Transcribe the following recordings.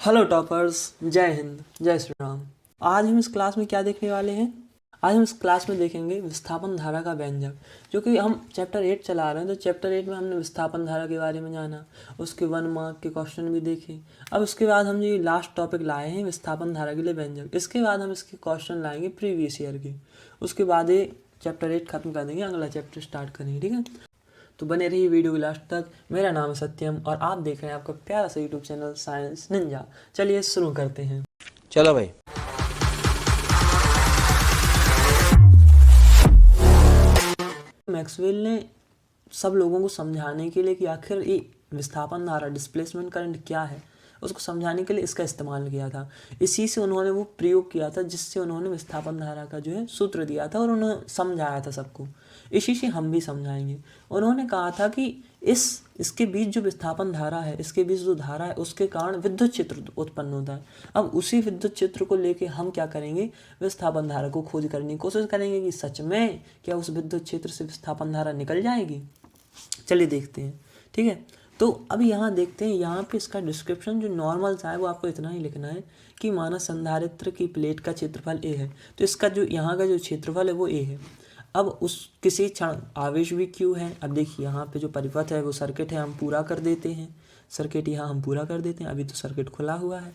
Hello toppers, जय हिंद, जय श्री राम। आज हम इस क्लास में क्या देखने वाले हैं? आज हम इस क्लास में देखेंगे विस्थापन धारा का व्यंजक। जो कि हम चैप्टर 8 चला रहे हैं, तो चैप्टर 8 में हमने विस्थापन धारा के बारे में जाना, उसके 1 मार्क के क्वेश्चन भी देखे। अब उसके बाद हम ये लास्ट टॉपिक लाए हैं विस्थापन धारा के लिए व्यंजक। इसके बाद हम इसके क्वेश्चन लाएंगे प्रीवियस ईयर के। उसके बाद ये चैप्टर 8 खत्म कर देंगे, अगला चैप्टर स्टार्ट करेंगे। ठीक है, तो बने रहिए वीडियो के लास्ट तक। मेरा नाम है सत्यम और आप देख रहे हैं आपका प्यारा सा यूट्यूब चैनल साइंस निंजा। चलिए शुरू करते हैं। चलो भाई। मैक्सवेल ने सब लोगों को समझाने के लिए कि आखिर ये विस्थापन धारा डिस्प्लेसमेंट करंट क्या है, उसको समझाने के लिए इसका इस्तेमाल किया था। इसी से उन्होंने वो प्रयोग किया था जिससे उन्होंने विस्थापन धारा का जो है सूत्र दिया था और उन्होंने समझाया था सबको। इसी से हम भी समझाएंगे। उन्होंने कहा था कि इसके बीच जो विस्थापन धारा है, इसके बीच जो धारा है, उसके कारण विद्युत क्षेत्र उत्पन्न होता है। अब उसी विद्युत क्षेत्र को लेके हम क्या करेंगे, विस्थापन धारा को खोज करने की कोशिश करेंगे कि सच में क्या उस विद्युत क्षेत्र से विस्थापन धारा निकल जाएगी। चलिए देखते हैं। ठीक है, तो अब यहाँ देखते हैं, यहाँ पे इसका डिस्क्रिप्शन जो नॉर्मल सा है वो आपको इतना ही लिखना है कि माना संधारित्र की प्लेट का क्षेत्रफल ए है, तो इसका जो यहाँ का जो क्षेत्रफल है वो ए है। अब उस किसी क्षण आवेश भी क्यू है। अब देखिए यहाँ पे जो परिपथ है वो सर्किट है, हम पूरा कर देते हैं। सर्किट यहाँ हम पूरा कर देते हैं, अभी तो सर्किट खुला हुआ है।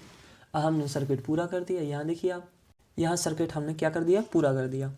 अब हमने सर्किट पूरा कर दिया। यहाँ देखिए आप, यहाँ सर्किट हमने क्या कर दिया, पूरा कर दिया।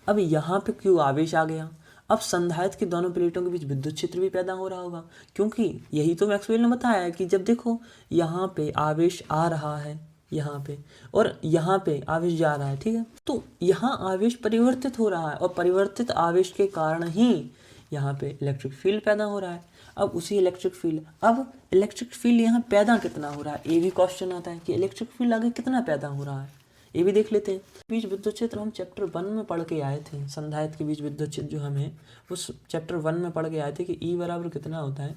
अब यहाँ पे क्यू आवेश आ गया। अब संधारित्र की दोनों प्लेटों के बीच विद्युत क्षेत्र भी पैदा हो रहा होगा, क्योंकि यही तो मैक्सवेल ने बताया है कि जब देखो यहाँ पे आवेश आ रहा है यहाँ पे, और यहाँ पे आवेश जा रहा है। ठीक है, तो यहाँ आवेश परिवर्तित हो रहा है और परिवर्तित आवेश के कारण ही यहाँ पे इलेक्ट्रिक फील्ड पैदा हो रहा है। अब उसी इलेक्ट्रिक फील्ड यहाँ पैदा कितना हो रहा है, ये भी क्वेश्चन आता है कि इलेक्ट्रिक फील्ड आगे कितना पैदा हो रहा है, ये भी देख लेते हैं। बीच विद्युत क्षेत्र हम चैप्टर 1 में पढ़ के आए थे। संधारित्र के बीच विद्युत क्षेत्र जो हमें उस चैप्टर 1 में पढ़ के आए थे कि ई बराबर कितना होता है,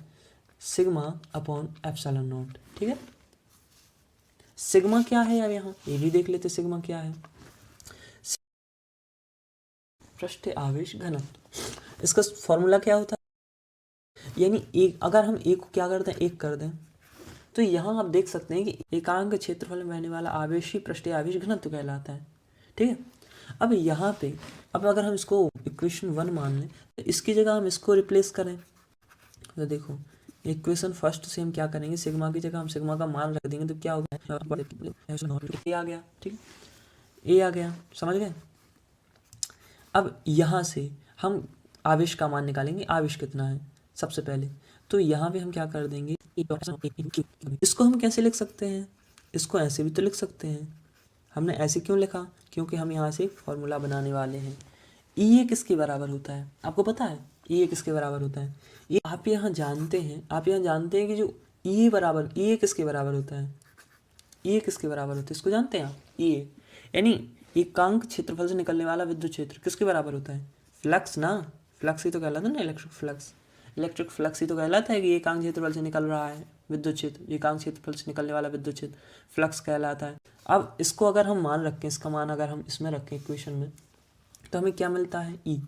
सिग्मा अपॉन एप्सिलॉन नॉट। ठीक है, सिग्मा क्या है यार, यहाँ ये भी देख लेते सिग्मा क्या है। पृष्ठ आवेश घनत्व, इसका फॉर्मूला क्या होता है, यानी एक, अगर हम एक को क्या करते हैं, एक कर दें, तो यहाँ आप देख सकते हैं कि एकांक क्षेत्रफल में बहने वाला आवेश ही पृष्ठीय आवेश घनत्व कहलाता है। ठीक है, अब यहाँ पे, अब अगर हम इसको इक्वेशन 1 मान लें तो इसकी जगह हम इसको रिप्लेस करें, तो देखो इक्वेशन फर्स्ट से हम क्या करेंगे, सिग्मा की जगह हम सिग्मा का मान रख देंगे, तो क्या होगा, ए आ गया। ठीक है, ए आ गया, समझ गए। अब यहाँ से हम आवेश का मान निकालेंगे, आवेश कितना है सबसे पहले, तो यहाँ पे हम क्या कर देंगे, इसको हम कैसे लिख सकते हैं, इसको ऐसे भी तो लिख सकते हैं। हमने ऐसे क्यों लिखा, क्योंकि हम यहाँ से एक फॉर्मूला बनाने वाले हैं। ई ए किसके बराबर होता है, आपको पता है ई ए किसके बराबर होता है, ये आप यहाँ जानते हैं, आप यहाँ जानते हैं कि जो ई ए बराबर, ई ए किसके बराबर होता है, ई ए किसके बराबर होता है, इसको जानते हैं आप, ई ए यानी एकांक क्षेत्रफल से निकलने वाला विद्युत क्षेत्र किसके बराबर होता है, फ्लक्स ना, फ्लक्स ही तो कहलाता है ना, इलेक्ट्रिक फ्लक्स। इलेक्ट्रिक फ्लक्स ही तो कहलाता है कि एकांक क्षेत्रफल से निकल रहा है विद्युत क्षेत्र, एकांक क्षेत्रफल से निकलने वाला विद्युत क्षेत्र फ्लक्स कहलाता है। अब इसको अगर हम मान रखें, इसका मान अगर हम इसमें रखें इक्वेशन में, तो हमें क्या मिलता है, ई,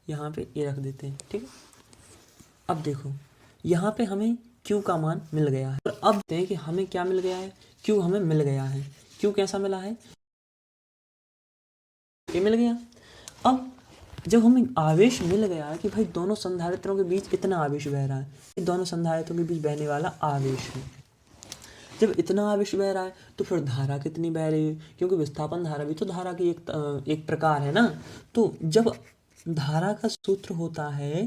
यहाँ पे ए रख देते हैं। ठीक है, अब देखो यहाँ पे हमें क्यू का मान मिल गया है, और अब देखते हैं कि हमें क्या मिल गया है, क्यू हमें मिल गया है। क्यू कैसा मिला है, ये मिल गया। अब जब हमें आवेश मिल गया है कि भाई दोनों संधारित्रों के बीच इतना आवेश बह रहा है, ये दोनों संधारित्रों के बीच बहने वाला आवेश है, जब इतना आवेश बह रहा है तो फिर धारा कितनी बह रही है, क्योंकि विस्थापन धारा भी तो धारा की एक प्रकार है ना। तो जब धारा का सूत्र होता है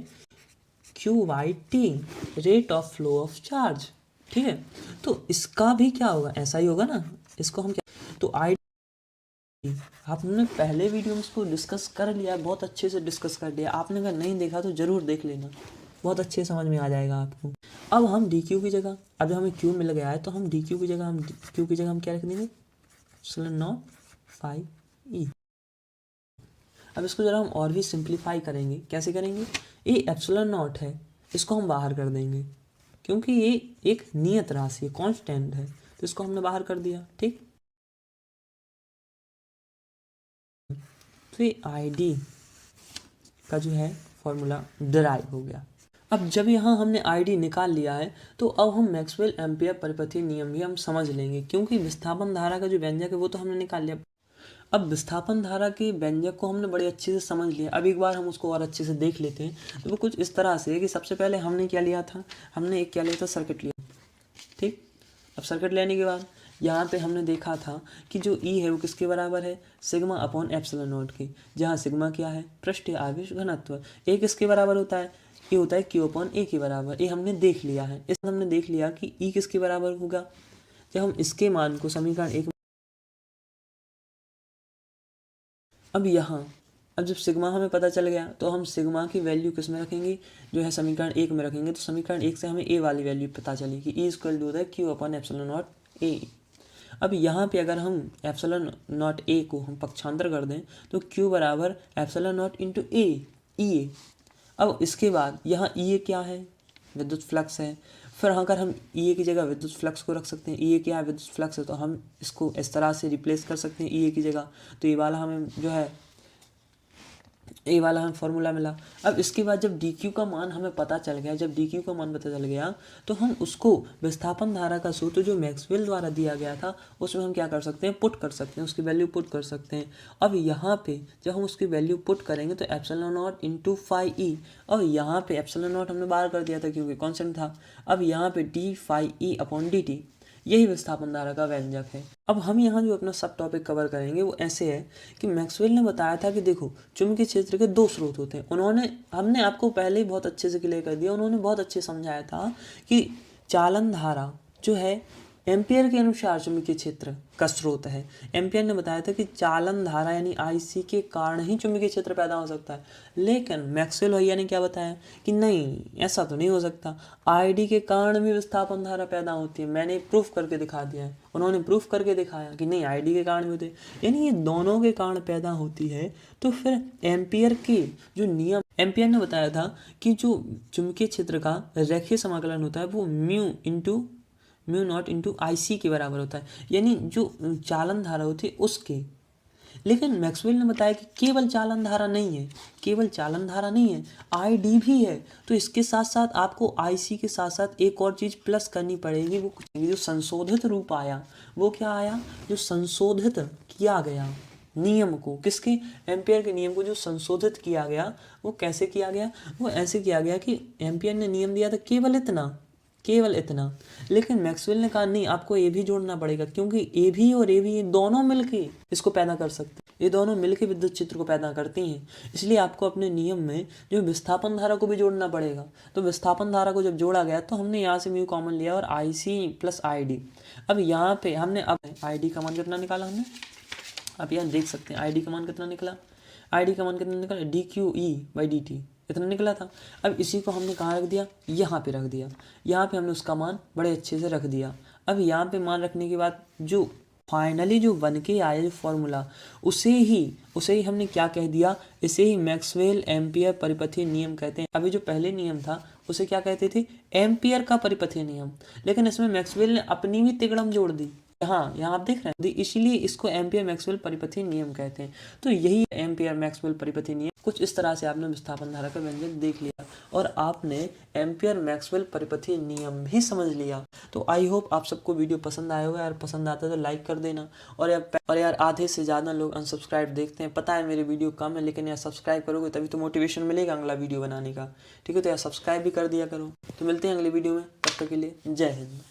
Q Y T, rate of flow of charge. ठीक है, तो इसका भी क्या होगा, ऐसा ही होगा ना, इसको हम क्या, तो आई, आपने पहले वीडियो में इसको डिस्कस कर लिया, बहुत अच्छे से डिस्कस कर लिया। आपने अगर नहीं देखा तो ज़रूर देख लेना, बहुत अच्छे समझ में आ जाएगा आपको। अब हम डी क्यू की जगह, अब जब हमें क्यू मिल गया है तो हम डी क्यू की जगह, हम क्यू की जगह हम क्या रख देंगे, एप्सिलॉन नॉट फाई ई। अब इसको जरा हम और भी सिंप्लीफाई करेंगे, कैसे करेंगे, ये एप्सिलॉन नॉट है, इसको हम बाहर कर देंगे, क्योंकि ये एक नियत राशि है, कॉन्स्टेंट है, तो इसको हमने बाहर कर दिया। ठीक, तो ये आई डी का जो है फॉर्मूला डिराइव हो गया। अब जब यहाँ हमने आईडी निकाल लिया है तो अब हम मैक्सवेल एम्पियर परिपथीय नियम भी हम समझ लेंगे, क्योंकि विस्थापन धारा का जो व्यंजक है वो तो हमने निकाल लिया। अब विस्थापन धारा के व्यंजक को हमने बड़े अच्छे से समझ लिया। अब एक बार हम उसको और अच्छे से देख लेते हैं। तो वो कुछ इस तरह से है कि सबसे पहले हमने क्या लिया था, हमने एक क्या लिया था, सर्किट लिया। ठीक, अब सर्किट लेने के बाद यहाँ पे हमने देखा था कि जो ई है वो किसके बराबर है, सिग्मा अपॉन एप्सिलॉन नॉट के, जहाँ सिग्मा क्या है, पृष्ठीय आवेश घनत्व। ए किसके बराबर होता है, ये होता है क्यू अपॉन ए के बराबर। ये हमने देख लिया है। इस हमने देख लिया कि ई किसके बराबर होगा, जब हम इसके मान को समीकरण 1। अब यहाँ अब जब सिग्मा हमें पता चल गया तो हम सिग्मा की वैल्यू किस में रखेंगे, जो है समीकरण 1 में रखेंगे। तो समीकरण 1 से हमें ए वाली वैल्यू पता चली कि ई इक्वल टू होता है Q upon epsilon not a. अब यहाँ पे अगर हम एप्सिलॉन नॉट ए को हम पक्षांतर कर दें तो क्यू बराबर एप्सिलॉन नॉट इंटू ए, ई ए। अब इसके बाद यहाँ ई ए क्या है, विद्युत फ्लक्स है। फिर अगर हम ई ए की जगह विद्युत फ्लक्स को रख सकते हैं, ई ए क्या है, विद्युत फ्लक्स है, तो हम इसको इस तरह से रिप्लेस कर सकते हैं ई ए की जगह। तो ये वाला हमें जो है ए वाला हमें फॉर्मूला मिला। अब इसके बाद जब डी क्यू का मान हमें पता चल गया, जब डी क्यू का मान पता चल गया तो हम उसको विस्थापन धारा का सूत्र जो मैक्सवेल द्वारा दिया गया था उसमें हम क्या कर सकते हैं, पुट कर सकते हैं, उसकी वैल्यू पुट कर सकते हैं। अब यहाँ पे जब हम उसकी वैल्यू पुट करेंगे तो epsilon naught into phi E, और यहाँ पे एप्सिलॉन नॉट हमने बाहर कर दिया था क्योंकि कॉन्स्टेंट था। अब यहाँ पे D phi E upon D T, यही विस्थापन धारा का व्यंजक है। अब हम यहाँ जो अपना सब टॉपिक कवर करेंगे वो ऐसे है कि मैक्सवेल ने बताया था कि देखो चुंबकीय क्षेत्र के दो स्रोत होते हैं। हमने आपको पहले ही बहुत अच्छे से क्लियर कर दिया। उन्होंने बहुत अच्छे समझाया था कि चालन धारा जो है एम्पियर के अनुसार चुंबकीय क्षेत्र का स्रोत है। एम्पियर ने बताया था कि चालन धारा यानी आईसी के कारण ही चुंबकीय क्षेत्र पैदा हो सकता है, लेकिन मैक्सवेल भैया ने क्या बताया कि नहीं, ऐसा तो नहीं हो सकता, आईडी के कारण भी विस्थापन धारा पैदा होती है। मैंने प्रूफ करके दिखा दिया है। उन्होंने प्रूफ करके दिखाया कि नहीं, आईडी के कारण भी होते हैं, यानी ये दोनों के कारण पैदा होती है। तो फिर एम्पियर के जो नियम, एम्पियर ने बताया था कि जो चुंबकीय क्षेत्र का रेखीय समाकलन होता है वो म्यू नॉट इंटू आई सी के बराबर होता है, यानी जो चालन धारा होती है उसके। लेकिन मैक्सवेल ने बताया कि केवल चालन धारा नहीं है, केवल चालन धारा नहीं है, आई डी भी है। तो इसके साथ साथ आपको आई सी के साथ साथ एक और चीज़ प्लस करनी पड़ेगी। वो कुछ जो संशोधित रूप आया, वो क्या आया, जो संशोधित किया गया नियम को, किसके, एम्पियर के नियम को जो संशोधित किया गया। वो कैसे किया गया, वो ऐसे किया गया कि एम्पियर ने नियम दिया था केवल इतना, लेकिन मैक्सवेल ने कहा नहीं, आपको ए भी जोड़ना पड़ेगा, क्योंकि ए भी और ए भी दोनों मिलके इसको पैदा कर सकते हैं। ये दोनों मिलके विद्युत क्षेत्र को पैदा करती हैं। इसलिए आपको अपने नियम में जो विस्थापन धारा को भी जोड़ना पड़ेगा। तो विस्थापन धारा को जब जोड़ा गया तो हमने यहाँ से म्यू कॉमन लिया और आई सी प्लस आई डी। अब यहाँ पे हमने अब आई डी का मान कितना निकाला हमने, अब यहाँ देख सकते हैं आई डी का मान कितना निकला, आई का मान कितना निकला, D Q E by D T इतना निकला था। अब इसी को हमने कहाँ रख दिया, यहाँ पे रख दिया। यहाँ पे हमने उसका मान बड़े अच्छे से रख दिया। अब यहाँ पे मान रखने के बाद जो फाइनली जो बन के आया जो फॉर्मूला, उसे ही हमने क्या कह दिया, इसे ही मैक्सवेल एम्पियर परिपथीय नियम कहते हैं। अभी जो पहले नियम था उसे क्या कहते थे, एम्पियर का परिपथीय नियम, लेकिन इसमें मैक्सवेल ने अपनी भी तिकड़म जोड़ दी। हाँ, यहाँ आप देख रहे हैं, इसीलिए इसको एम्पियर मैक्सवेल परिपथीय नियम कहते हैं। तो यही एम्पियर मैक्सवेल परिपथीय नियम। कुछ इस तरह से आपने विस्थापन धारा का व्यंजक देख लिया और आपने एम्पियर मैक्सवेल परिपथीय नियम भी समझ लिया। तो आई होप आप सबको वीडियो पसंद आया होगा। यार पसंद आता है तो लाइक कर देना। और यार आधे से ज़्यादा लोग अनसब्सक्राइब देखते हैं, पता है मेरे वीडियो कम है, लेकिन यार सब्सक्राइब करोगे तभी तो मोटिवेशन मिलेगा अगला वीडियो बनाने का। ठीक है, तो यार सब्सक्राइब भी कर दिया करो। तो मिलते हैं अगले वीडियो में, तब तक के लिए जय हिंद।